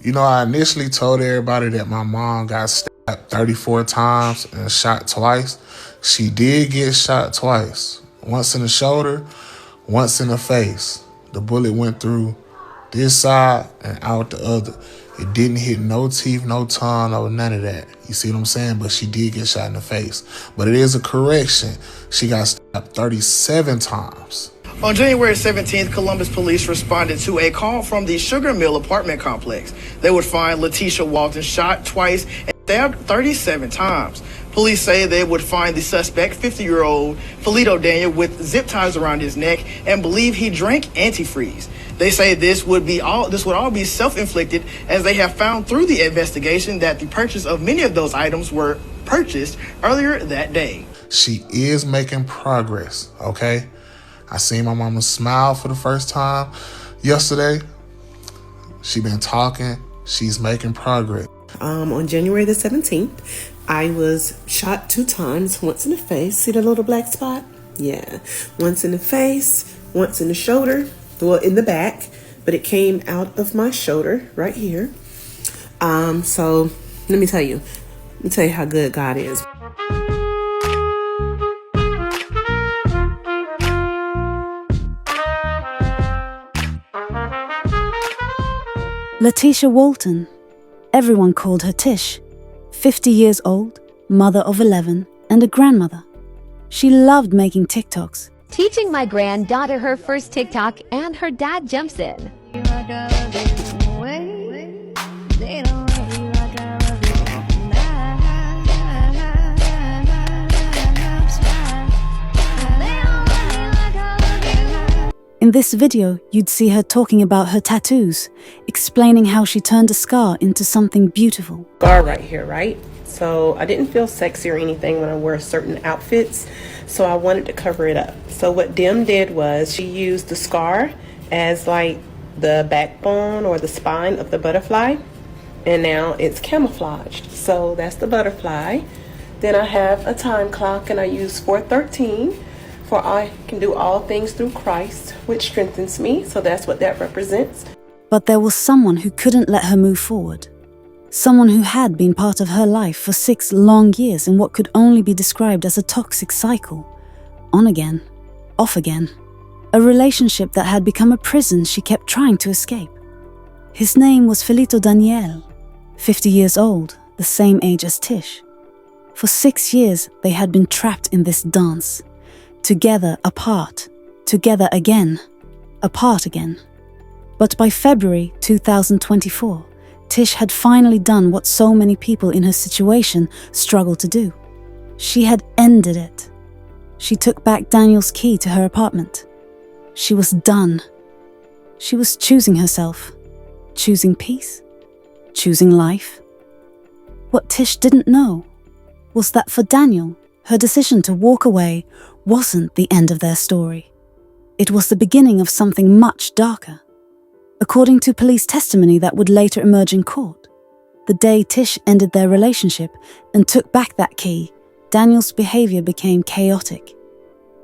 You know, I initially told everybody that my mom got stabbed 34 times and shot twice. She did get shot twice. Once in the shoulder, once in the face. The bullet went through this side and out the other. It didn't hit no teeth, no tongue, or none of that. You see what I'm saying? But she did get shot in the face. But it is a correction. She got stabbed 37 times. On January 17th, Columbus police responded to a call from the Sugar Mill apartment complex. They would find Latisha Walton shot twice and stabbed 37 times. Police say they would find the suspect, 50-year-old Felito Daniel, with zip ties around his neck and believe he drank antifreeze. They say this would all be self-inflicted, as they have found through the investigation that the purchase of many of those items were purchased earlier that day. She is making progress, okay? I seen my mama smile for the first time yesterday. She been talking. She's making progress. On January the 17th, I was shot 2 times, once in the face. See the little black spot? Yeah. Once in the face, once in the shoulder, well, in the back, but it came out of my shoulder right here. So let me tell you how good God is. Latisha Walton. Everyone called her Tish. 50 years old, mother of 11, and a grandmother. She loved making TikToks. Teaching my granddaughter her first TikTok, and her dad jumps in. In this video, you'd see her talking about her tattoos, explaining how she turned a scar into something beautiful. Scar right here, right? So I didn't feel sexy or anything when I wore certain outfits, so I wanted to cover it up. So what Dim did was she used the scar as like the backbone or the spine of the butterfly, and now it's camouflaged. So that's the butterfly. Then I have a time clock, and I use 4:13. For I can do all things through Christ, which strengthens me. So that's what that represents. But there was someone who couldn't let her move forward. Someone who had been part of her life for 6 long years in what could only be described as a toxic cycle. On again, off again. A relationship that had become a prison she kept trying to escape. His name was Felito Daniel, 50 years old, the same age as Tish. For 6 years, they had been trapped in this dance. Together, apart, together again, apart again. But by February 2024, Tish had finally done what so many people in her situation struggled to do. She had ended it. She took back Daniel's key to her apartment. She was done. She was choosing herself, choosing peace, choosing life. What Tish didn't know was that for Daniel, her decision to walk away wasn't the end of their story. It was the beginning of something much darker. According to police testimony that would later emerge in court, the day Tish ended their relationship and took back that key, Daniel's behavior became chaotic.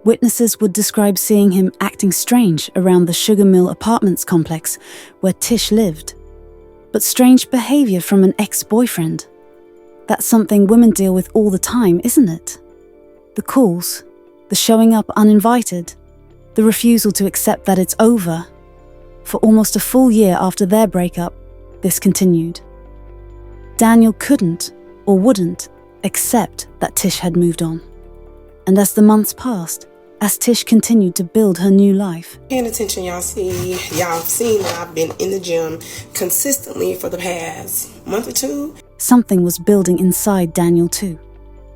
Witnesses would describe seeing him acting strange around the Sugar Mill Apartments complex where Tish lived. But strange behavior from an ex-boyfriend. That's something women deal with all the time, isn't it? The calls, the showing up uninvited, the refusal to accept that it's over. For almost a full year after their breakup, this continued. Daniel couldn't or wouldn't accept that Tish had moved on. And as the months passed, as Tish continued to build her new life. Paying attention, y'all seen that I've been in the gym consistently for the past month or 2. Something was building inside Daniel too.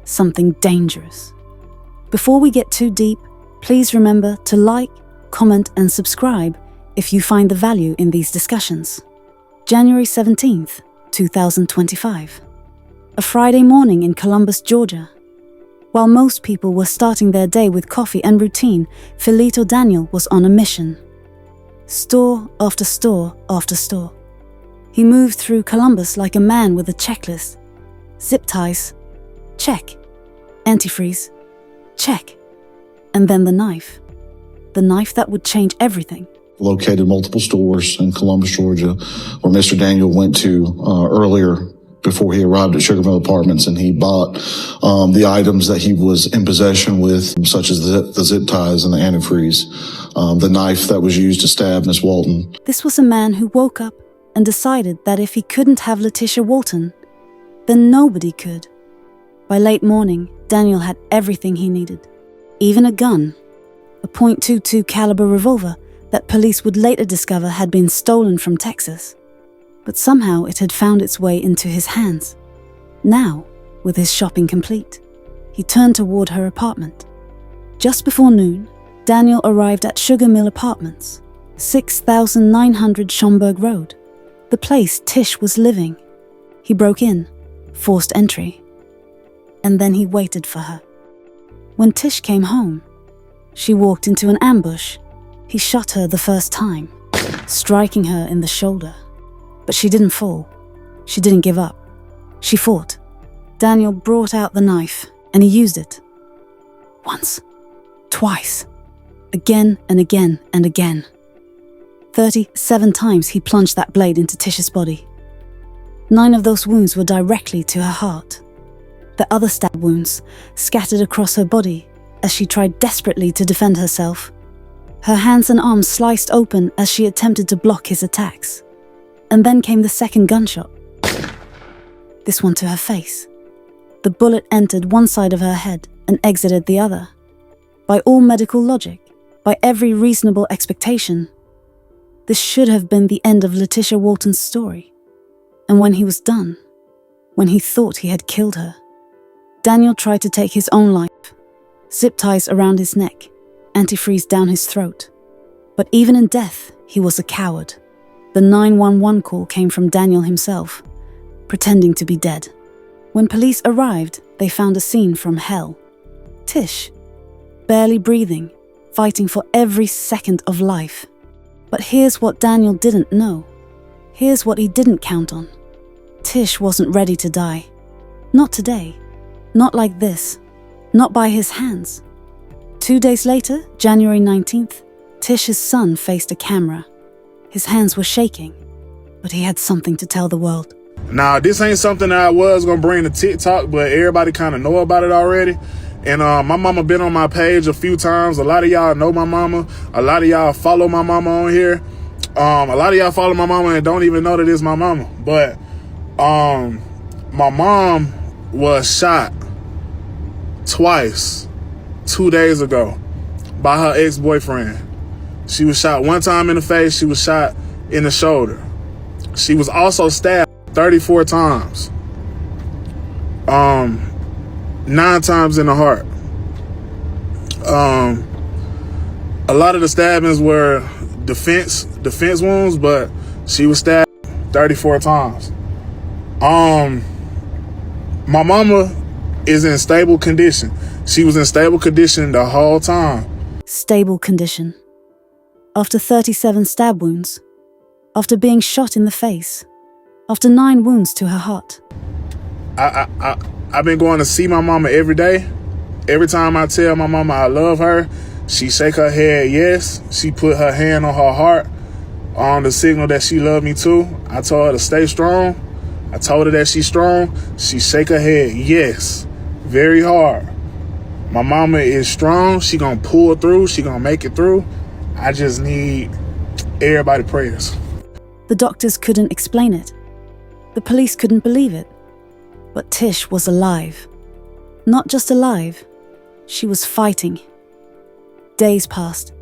Something dangerous. Before we get too deep, please remember to like, comment, and subscribe if you find the value in these discussions. January 17th, 2025. A Friday morning in Columbus, Georgia. While most people were starting their day with coffee and routine, Felito Daniel was on a mission. Store after store after store. He moved through Columbus like a man with a checklist. Zip ties. Check. Antifreeze. Check. And then the knife. The knife that would change everything. located multiple stores in Columbus, Georgia, where Mr. Daniel went to earlier before he arrived at Sugar Mill Apartments, and he bought the items that he was in possession with, such as the zip ties and the antifreeze, the knife that was used to stab Miss Walton. This was a man who woke up and decided that if he couldn't have Letitia Walton, then nobody could. By late morning, Daniel had everything he needed, even a gun, a .22 caliber revolver that police would later discover had been stolen from Texas. But somehow it had found its way into his hands. Now, with his shopping complete, he turned toward her apartment. Just before noon, Daniel arrived at Sugar Mill Apartments, 6900 Schomburg Road, the place Tish was living. He broke in, forced entry, and then he waited for her. When Tish came home, she walked into an ambush. He shot her the first time, striking her in the shoulder. But she didn't fall. She didn't give up. She fought. Daniel brought out the knife, and he used it. Once. Twice. Again and again and again. 37 times he plunged that blade into Tish's body. 9 of those wounds were directly to her heart. The other stab wounds scattered across her body as she tried desperately to defend herself. Her hands and arms sliced open as she attempted to block his attacks. And then came the second gunshot. This one to her face. The bullet entered one side of her head and exited the other. By all medical logic, by every reasonable expectation, this should have been the end of Letitia Walton's story. And when he was done, when he thought he had killed her, Daniel tried to take his own life. Zip ties around his neck, antifreeze down his throat. But even in death, he was a coward. The 911 call came from Daniel himself, pretending to be dead. When police arrived, they found a scene from hell. Tish, barely breathing, fighting for every second of life. But here's what Daniel didn't know. Here's what he didn't count on. Tish wasn't ready to die. Not today. Not like this. Not by his hands. 2 days later, January 19th, Tish's son faced a camera. His hands were shaking, but he had something to tell the world. Now, this ain't something that I was going to bring to TikTok, but everybody kind of know about it already. And my mama been on my page a few times. A lot of y'all know my mama. A lot of y'all follow my mama on here. A lot of y'all follow my mama and don't even know that it's my mama. But my mom was shot twice 2 days ago by her ex-boyfriend. She was shot one time in the face. She was shot in the shoulder. She was also stabbed 34 times. 9 times in the heart. A lot of the stabbings were defense wounds, but she was stabbed 34 times. My mama is in stable condition. She was in stable condition the whole time. Stable condition. After 37 stab wounds, after being shot in the face, after 9 wounds to her heart. I've been going to see my mama every day. Every time I tell my mama I love her, she shake her head yes. She put her hand on her heart on the signal that she loved me too. I told her to stay strong. I told her that she's strong. She shake her head yes, very hard. My mama is strong. She gonna pull through. She gonna make it through. I just need everybody's prayers. The doctors couldn't explain it. The police couldn't believe it. But Tish was alive. Not just alive, she was fighting. Days passed,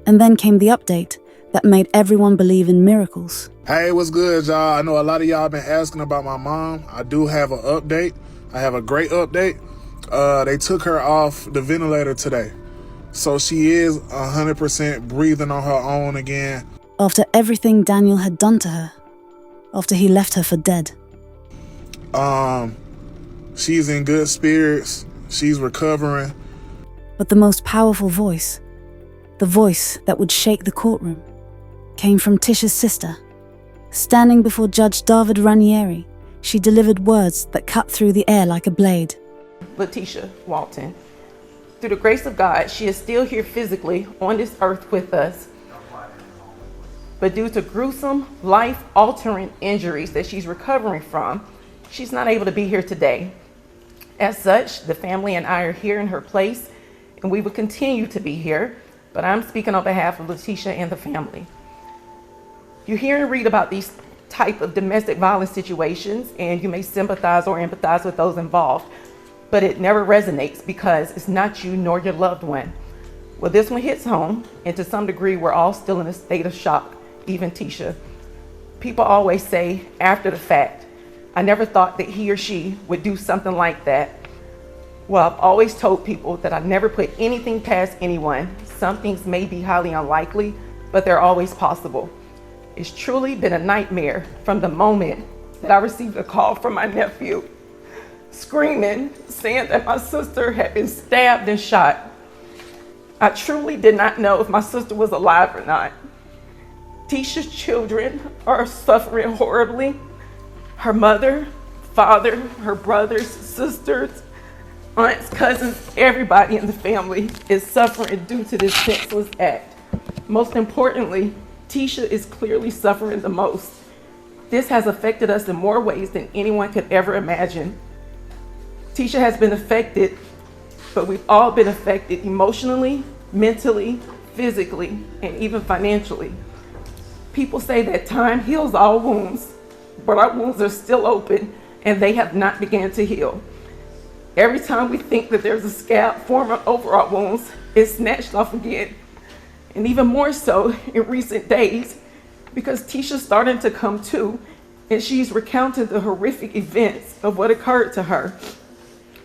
and then came the update that made everyone believe in miracles. Hey, what's good, y'all? I know a lot of y'all been asking about my mom. I do have an update. I have a great update. They took her off the ventilator today. So she is 100% breathing on her own again. After everything Daniel had done to her, after he left her for dead. She's in good spirits. She's recovering. But the most powerful voice, the voice that would shake the courtroom, came from Tish's sister. Standing before Judge David Ranieri, she delivered words that cut through the air like a blade. Letitia Walton, through the grace of God, she is still here physically on this earth with us. but due to gruesome, life-altering injuries that she's recovering from, she's not able to be here today. As such, the family and I are here in her place, and we will continue to be here, but I'm speaking on behalf of Letitia and the family. You hear and read about these type of domestic violence situations, and you may sympathize or empathize with those involved, but it never resonates because it's not you nor your loved one. Well, this one hits home, and to some degree, we're all still in a state of shock, even Tisha. People always say after the fact, I never thought that he or she would do something like that. Well, I've always told people that I never put anything past anyone. Some things may be highly unlikely, but they're always possible. It's truly been a nightmare from the moment that I received a call from my nephew, screaming, saying that my sister had been stabbed and shot. I truly did not know if my sister was alive or not. Tisha's children are suffering horribly. Her mother, father, her brothers, sisters, aunts, cousins, everybody in the family is suffering due to this senseless act. Most importantly, Tisha is clearly suffering the most. This has affected us in more ways than anyone could ever imagine. Tisha has been affected, but we've all been affected emotionally, mentally, physically, and even financially. People say that time heals all wounds, but our wounds are still open and they have not begun to heal. Every time we think that there's a scab forming over our wounds, it's snatched off again. And even more so in recent days, because Tisha's starting to come to, and she's recounting the horrific events of what occurred to her.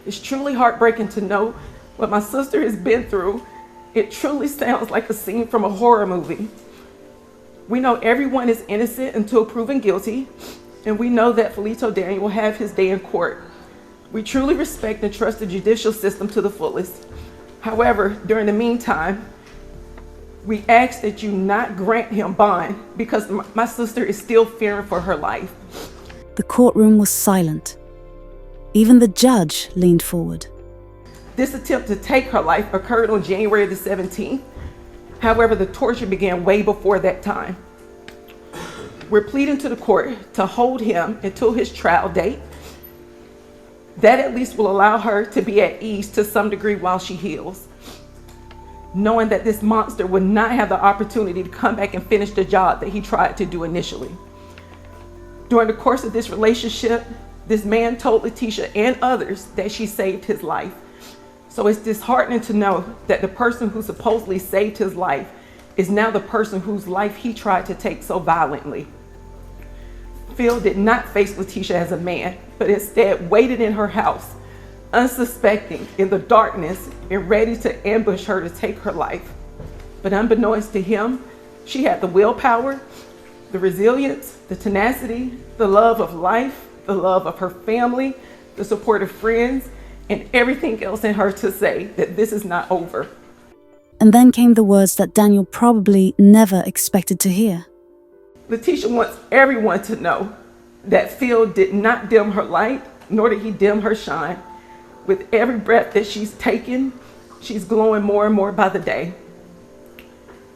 It's truly heartbreaking to know what my sister has been through. It truly sounds like a scene from a horror movie. We know everyone is innocent until proven guilty, and we know that Felito Daniel will have his day in court. We truly respect and trust the judicial system to the fullest. However, during the meantime, we ask that you not grant him bond because my sister is still fearing for her life. The courtroom was silent. Even the judge leaned forward. This attempt to take her life occurred on January the 17th. However, the torture began way before that time. We're pleading to the court to hold him until his trial date. That at least will allow her to be at ease to some degree while she heals, knowing that this monster would not have the opportunity to come back and finish the job that he tried to do initially. During the course of this relationship, this man told Letitia and others that she saved his life. So it's disheartening to know that the person who supposedly saved his life is now the person whose life he tried to take so violently. Phil did not face Letitia as a man, but instead waited in her house, unsuspecting, in the darkness, and ready to ambush her to take her life. But unbeknownst to him, she had the willpower, the resilience, the tenacity, the love of life, the love of her family, the support of friends, and everything else in her to say that this is not over. And then came the words that Daniel probably never expected to hear. Letitia wants everyone to know that Phil did not dim her light, nor did he dim her shine. With every breath that she's taken, she's glowing more and more by the day.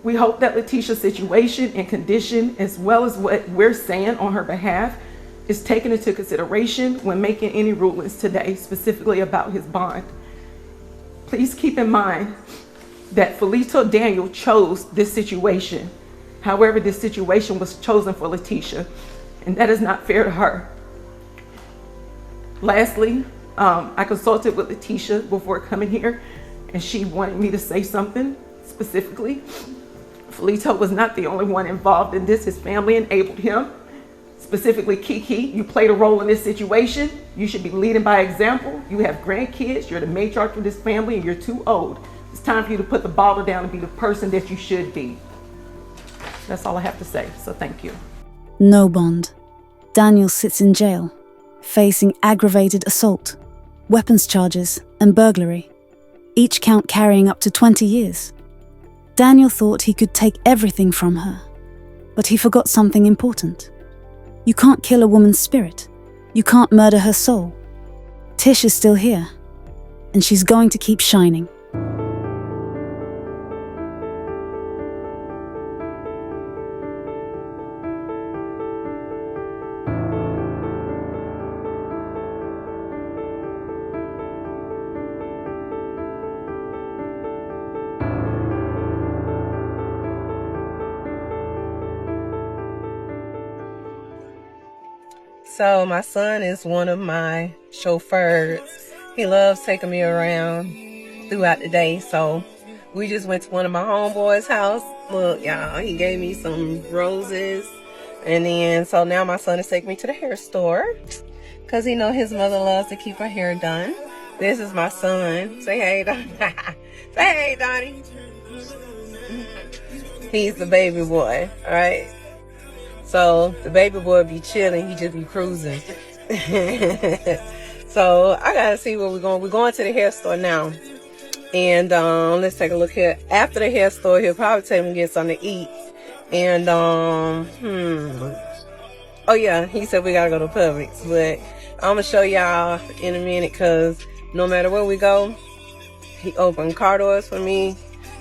We hope that Letitia's situation and condition, as well as what we're saying on her behalf, is taken into consideration when making any rulings today, specifically about his bond. Please keep in mind that Felito Daniel chose this situation. However, this situation was chosen for Letitia, and that is not fair to her. Lastly, I consulted with Letitia before coming here, and she wanted me to say something specifically. Felito was not the only one involved in this. His family enabled him. Specifically, Kiki, you played a role in this situation. You should be leading by example. You have grandkids, you're the matriarch of this family, and you're too old. It's time for you to put the bottle down and be the person that you should be. That's all I have to say, so thank you. No bond. Daniel sits in jail, facing aggravated assault, weapons charges, and burglary, each count carrying up to 20 years. Daniel thought he could take everything from her, but he forgot something important. You can't kill a woman's spirit. You can't murder her soul. Tish is still here, and she's going to keep shining. So my son is one of my chauffeurs. He loves taking me around throughout the day. So we just went to one of my homeboys' house. Look, y'all, he gave me some roses. And then, so now my son is taking me to the hair store because he know his mother loves to keep her hair done. This is my son. Say hey, Donnie. Say hey, Donnie. He's the baby boy, all right? So the baby boy be chilling. He just be cruising. So I got to see where we're going. We're going to the hair store now. And let's take a look here. After the hair store, he'll probably take me to get something to eat. And, oh yeah, he said we got to go to Publix. But I'm going to show y'all in a minute because no matter where we go, he opened car doors for me.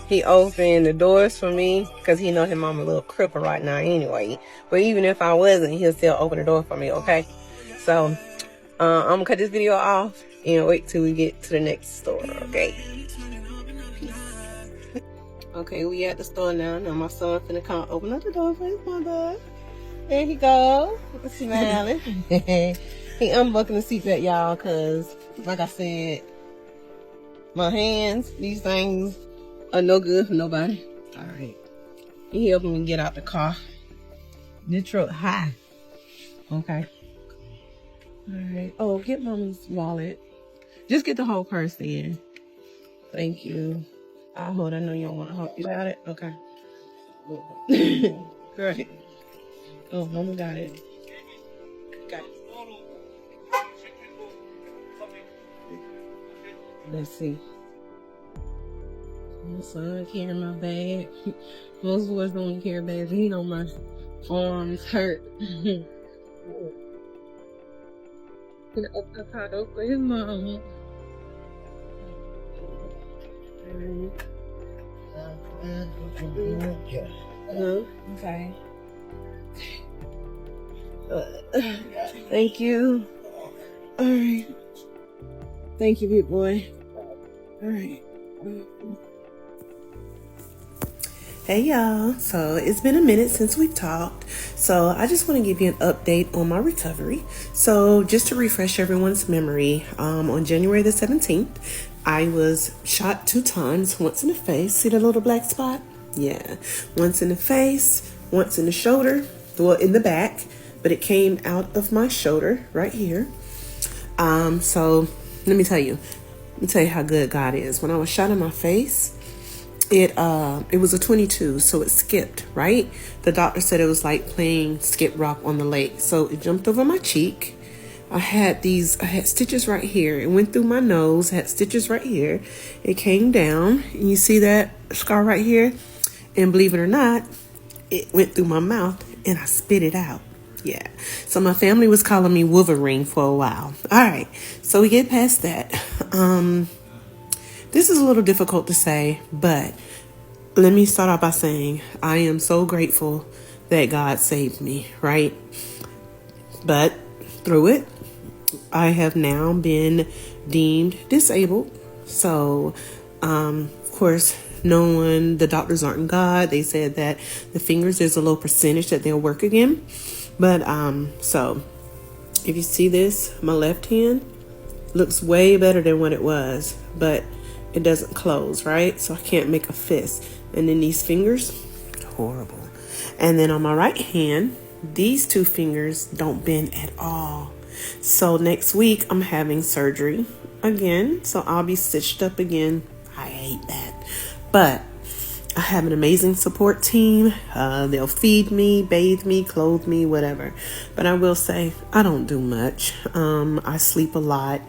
He opened the doors for me because he know his mama a little cripple right now anyway. But even if I wasn't, he'll still open the door for me, okay? So, I'm going to cut this video off and wait till we get to the next store, okay? Peace. Okay, we at the store now. Now my son finna come open up the door for his mother. There he go. Smiling. He unbuckling the seatbelt, y'all, because, like I said, my hands, these things are no good for nobody. All right. He helping me get out the car. The truck high. Okay. All right. Oh, get mommy's wallet. Just get the whole purse in. Thank you. I'll hold. I know you don't want to help you got it. Okay. Great. Oh, mama got it. Got it. Let's see. My son carrying my bag. Most boys don't carry bags. He know my arms hurt. Gonna open the car door for his mom. Okay. Thank you. All right. Thank you, big boy. All right. Hey y'all, so it's been a minute since we've talked, so I just want to give you an update on my recovery. So just to refresh everyone's memory, on January the 17th, I was shot 2 times, once in the face. See the little black spot? Yeah, once in the face, once in the shoulder, well, in the back, but it came out of my shoulder right here. So let me tell you how good God is. When I was shot in my face, it was a 22, so it skipped, right? The doctor said it was like playing skip rock on the lake. So it jumped over my cheek. I had stitches right here. It went through my nose, had stitches right here. It came down, and you see that scar right here? And believe it or not, it went through my mouth and I spit it out. Yeah. So my family was calling me Wolverine for a while. All right. So we get past that. This is a little difficult to say, but let me start off by saying I am so grateful that God saved me, right? But through it, I have now been deemed disabled. So, of course, the doctors aren't God. They said that the fingers, there's a low percentage that they'll work again. But, so if you see this, my left hand looks way better than what it was, but it doesn't close, right? So I can't make a fist. And then these fingers, horrible. And then on my right hand, these 2 fingers don't bend at all. So next week I'm having surgery again. So I'll be stitched up again. I hate that. But I have an amazing support team. They'll feed me, bathe me, clothe me, whatever. But I will say I don't do much. I sleep a lot.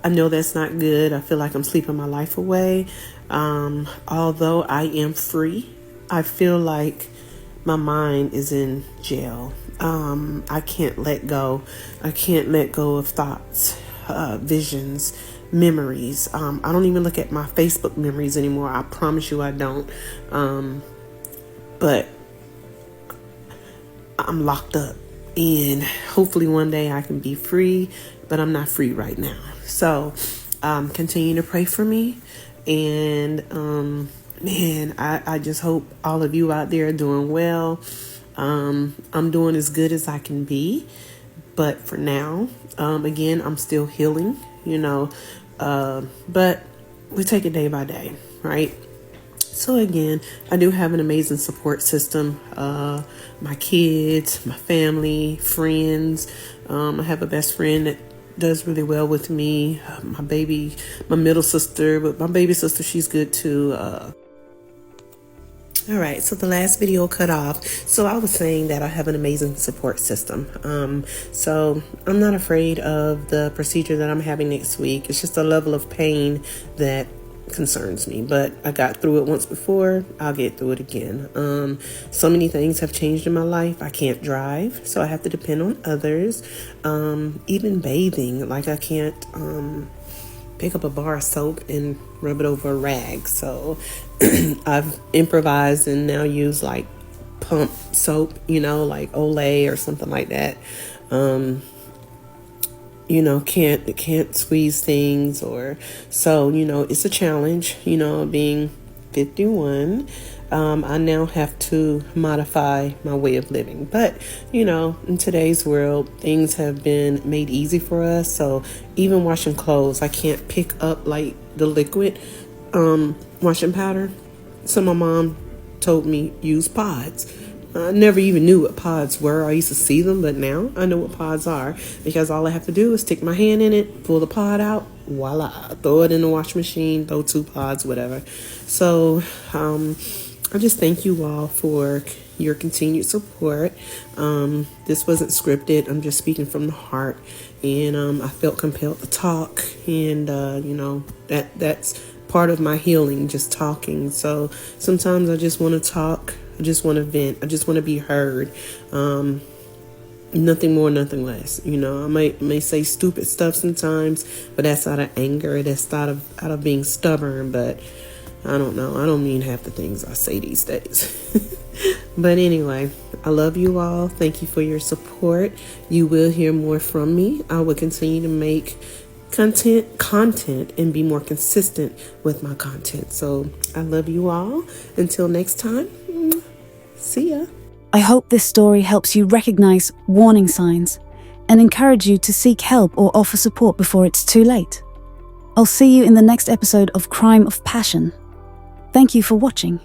I know that's not good. I feel like I'm sleeping my life away. Although I am free, I feel like my mind is in jail. I can't let go. I can't let go of thoughts, visions, memories. I don't even look at my Facebook memories anymore. I promise you I don't. But I'm locked up, and hopefully one day I can be free, but I'm not free right now. So continue to pray for me. And man, I just hope all of you out there are doing well. I'm doing as good as I can be, But for now, again, I'm still healing, but we take it day by day, right? So again, I do have an amazing support system. My kids, my family, friends. I have a best friend that does really well with me. My middle sister, but my baby sister, she's good too. All right, so the last video cut off. So I was saying that I have an amazing support system. So I'm not afraid of the procedure that I'm having next week. It's just a level of pain that concerns me, but I got through it once before. I'll get through it again. So many things have changed in my life. I can't drive, so I have to depend on others. Even bathing, like I can't pick up a bar of soap and rub it over a rag. So I've improvised and now use like pump soap, like Olay or something like that. Can't squeeze things, or so, it's a challenge, being 51. I now have to modify my way of living. But, in today's world, things have been made easy for us. So even washing clothes, I can't pick up like the liquid washing powder. So my mom told me use pods. I never even knew what pods were. I used to see them, but now I know what pods are, because all I have to do is stick my hand in it, pull the pod out, voila, throw it in the wash machine, throw 2 pods, whatever. So I just thank you all for your continued support. This wasn't scripted. I'm just speaking from the heart, and I felt compelled to talk, and that's part of my healing, just talking. So sometimes I just want to talk. I just want to vent. I just want to be heard. Nothing more, nothing less. I may say stupid stuff sometimes, but that's out of anger. That's out of being stubborn. But I don't know. I don't mean half the things I say these days. But anyway, I love you all. Thank you for your support. You will hear more from me. I will continue to make content and be more consistent with my content. So I love you all. Until next time. See ya. I hope this story helps you recognize warning signs and encourage you to seek help or offer support before it's too late. I'll see you in the next episode of Crime of Passion. Thank you for watching.